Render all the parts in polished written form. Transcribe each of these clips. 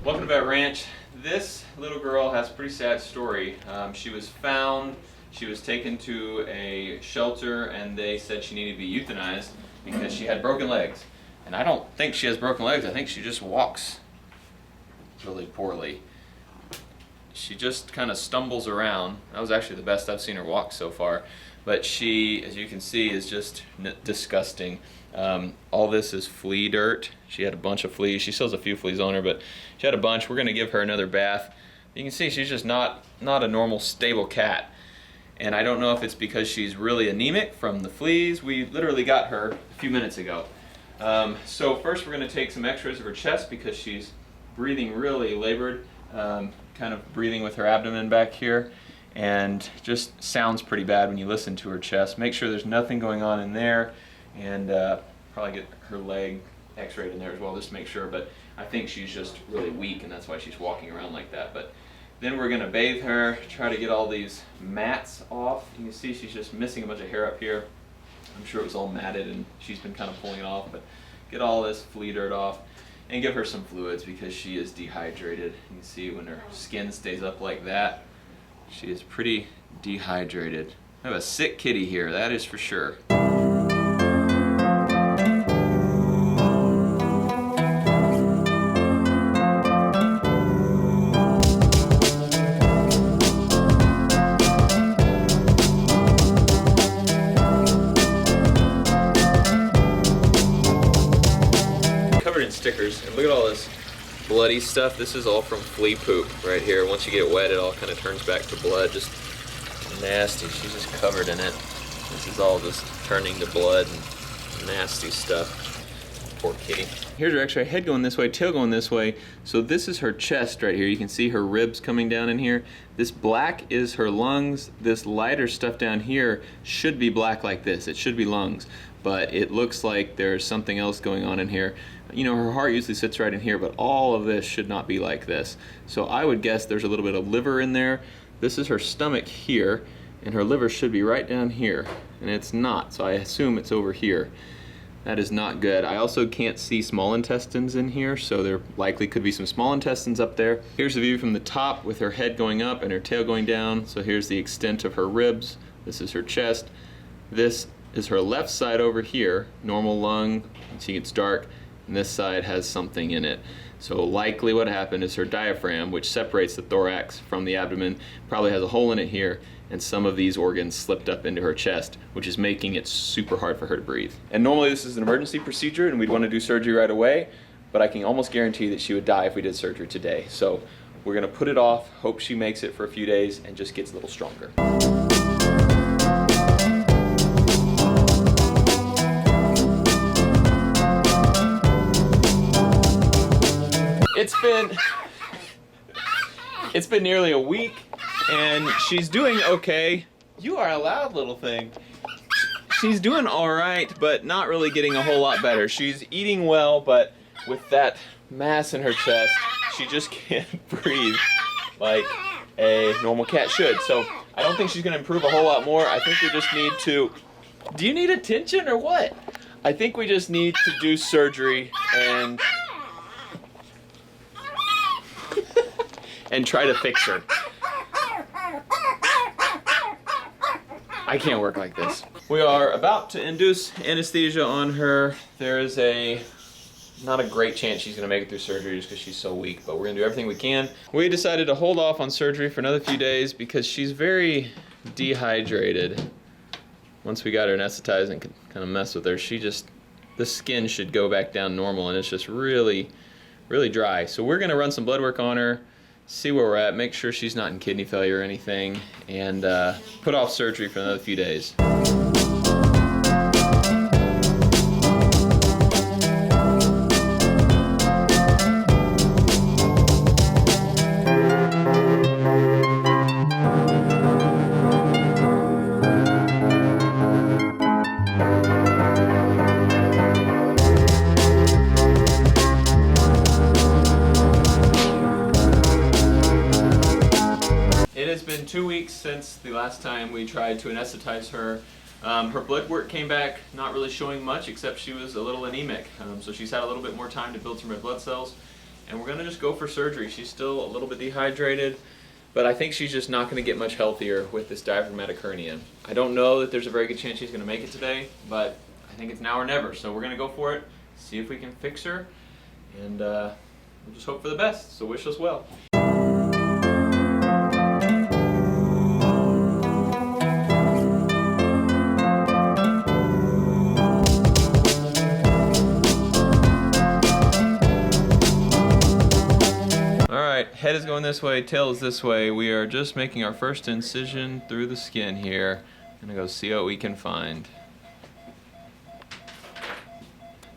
Welcome to Vet Ranch. This little girl has a pretty sad story. She was found, she was taken to a shelter, and they said she needed to be euthanized because she had broken legs. And I don't think she has broken legs, I think she just walks really poorly. She just kind of stumbles around. That was actually the best I've seen her walk so far. But she, as you can see, is just disgusting. All this is flea dirt. She had a bunch of fleas. She still has a few fleas on her, but she had a bunch. We're gonna give her another bath. You can see she's just not a normal, stable cat. And I don't know if it's because she's really anemic from the fleas. We literally got her a few minutes ago. So first we're gonna take some x-rays of her chest because she's breathing really labored, kind of breathing with her abdomen back here, and just sounds pretty bad when you listen to her chest. Make sure there's nothing going on in there, and probably get her leg x-rayed in there as well just to make sure, but I think she's just really weak and that's why she's walking around like that. But then we're gonna bathe her, try to get all these mats off. You can see she's just missing a bunch of hair up here. I'm sure it was all matted and she's been kind of pulling it off, but get all this flea dirt off and give her some fluids because she is dehydrated. You can see when her skin stays up like that, she is pretty dehydrated. I have a sick kitty here, that is for sure. Covered in stickers, and look at all this bloody stuff. This is all from flea poop right here. Once you get it wet, it all kind of turns back to blood. Just nasty. She's just covered in it. This is all just turning to blood and nasty stuff. Poor kitty. Here's her x-ray. Head going this way, tail going this way. So this is her chest right here. You can see her ribs coming down in here. This black is her lungs. This lighter stuff down here should be black like this. It should be lungs. But it looks like there's something else going on in here. You know, her heart usually sits right in here, but all of this should not be like this. So I would guess there's a little bit of liver in there. This is her stomach here, and her liver should be right down here, and it's not, so I assume it's over here. That is not good. I also can't see small intestines in here, so there likely could be some small intestines up there. Here's the view from the top with her head going up and her tail going down. So here's the extent of her ribs. This is her chest. This is her left side over here, normal lung. You can see it's dark, and this side has something in it. So likely what happened is her diaphragm, which separates the thorax from the abdomen, probably has a hole in it here, and some of these organs slipped up into her chest, which is making it super hard for her to breathe. And normally this is an emergency procedure and we'd want to do surgery right away, but I can almost guarantee that she would die if we did surgery today. So we're gonna put it off, hope she makes it for a few days and just gets a little stronger. It's been nearly a week and she's doing okay. You are a loud little thing. She's doing all right, but not really getting a whole lot better. She's eating well, but with that mass in her chest, she just can't breathe like a normal cat should. So I don't think she's gonna improve a whole lot more. I think we just need to, do you need attention or what? I think we just need to do surgery and try to fix her. I can't work like this. We are about to induce anesthesia on her. There is not a great chance she's gonna make it through surgery just because she's so weak, but we're gonna do everything we can. We decided to hold off on surgery for another few days because she's very dehydrated. Once we got her anesthetized and could kind of mess with her, the skin should go back down normal and it's just really, really dry. So we're gonna run some blood work on her, see where we're at, make sure she's not in kidney failure or anything, and put off surgery for another few days. It has been 2 weeks since the last time we tried to anesthetize her. Her blood work came back not really showing much, except she was a little anemic. So she's had a little bit more time to build some red blood cells, and we're gonna just go for surgery. She's still a little bit dehydrated, but I think she's just not gonna get much healthier with this diaphragmatic hernia. I don't know that there's a very good chance she's gonna make it today, but I think it's now or never. So we're gonna go for it, see if we can fix her, and we'll just hope for the best. So wish us well. Head is going this way, tail is this way. We are just making our first incision through the skin here. I'm gonna go see what we can find.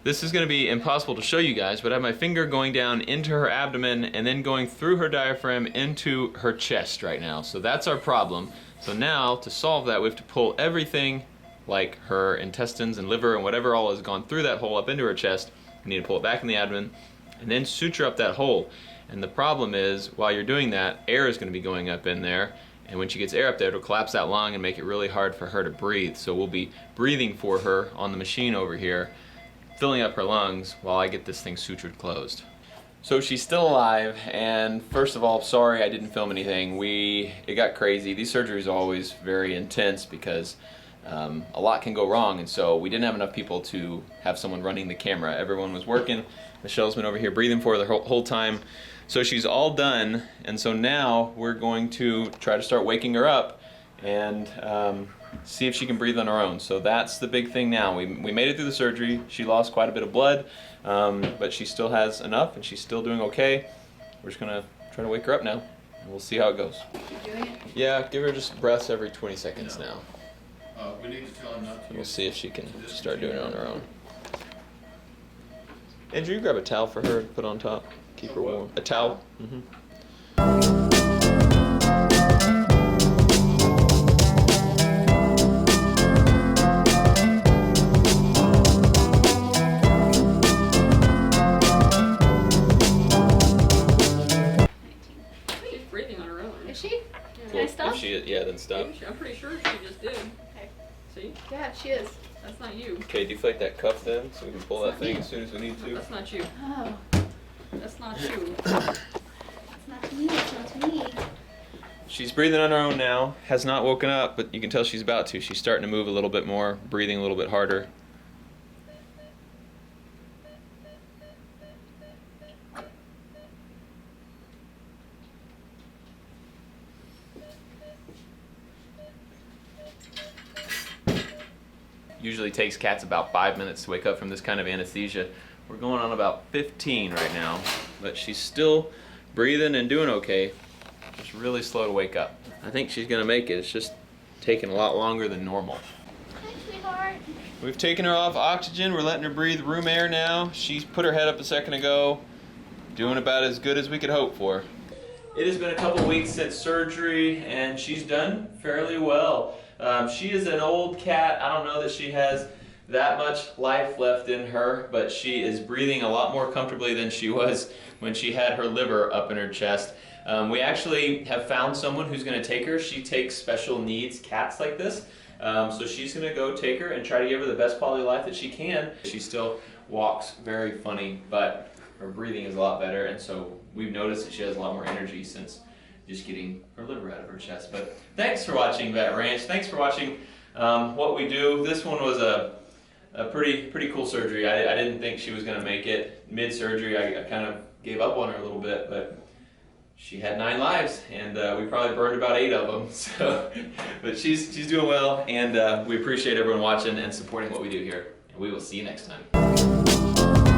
This is gonna be impossible to show you guys, but I have my finger going down into her abdomen and then going through her diaphragm into her chest right now. So that's our problem. So now, to solve that, we have to pull everything, like her intestines and liver and whatever all has gone through that hole up into her chest. We need to pull it back in the abdomen and then suture up that hole. And the problem is, while you're doing that, air is going to be going up in there, and when she gets air up there, it'll collapse that lung and make it really hard for her to breathe. So we'll be breathing for her on the machine over here, filling up her lungs while I get this thing sutured closed. So she's still alive, and first of all, sorry I didn't film anything. It got crazy. These surgeries are always very intense because a lot can go wrong, and so we didn't have enough people to have someone running the camera. Everyone was working. Michelle's been over here breathing for her the whole time. So she's all done, and so now we're going to try to start waking her up and see if she can breathe on her own. So that's the big thing now. We made it through the surgery. She lost quite a bit of blood, but she still has enough, and she's still doing okay. We're just gonna try to wake her up now, and we'll see how it goes. You doing it? Yeah, give her just breaths every 20 seconds now. We need to tell him not to. We'll see if she can start doing it on her own. Andrew, you grab a towel for her to put on top. Keep her warm. A towel? Mm-hmm. She's breathing on her own. Is she? Cool. Can I stop? If she, yeah, then stop. I'm pretty sure she just did. Okay. See? Yeah, she is. That's not you. Okay, deflate that cuff then, so we can pull that thing as soon as we need to. That's not you. Oh, That's not you. it's not me. It's not me. She's breathing on her own now. Has not woken up, but you can tell she's about to. She's starting to move a little bit more, breathing a little bit harder. Usually takes cats about 5 minutes to wake up from this kind of anesthesia. We're going on about 15 right now, but she's still breathing and doing okay. Just really slow to wake up. I think she's gonna make it. It's just taking a lot longer than normal. Hi, sweetheart. We've taken her off oxygen. We're letting her breathe room air now. She's put her head up a second ago, doing about as good as we could hope for. It has been a couple weeks since surgery, and she's done fairly well. She is an old cat. I don't know that she has that much life left in her, but she is breathing a lot more comfortably than she was when she had her liver up in her chest. We actually have found someone who's going to take her. She takes special needs cats like this. So she's going to go take her and try to give her the best quality of life that she can. She still walks very funny, but her breathing is a lot better, and so we've noticed that she has a lot more energy since just getting her liver out of her chest. But thanks for watching Vet Ranch. Thanks for watching what we do. This one was a pretty cool surgery. I didn't think she was going to make it. Mid-surgery, I kind of gave up on her a little bit, but she had 9 lives, and we probably burned about 8 of them. So, but she's doing well, and we appreciate everyone watching and supporting what we do here. And we will see you next time.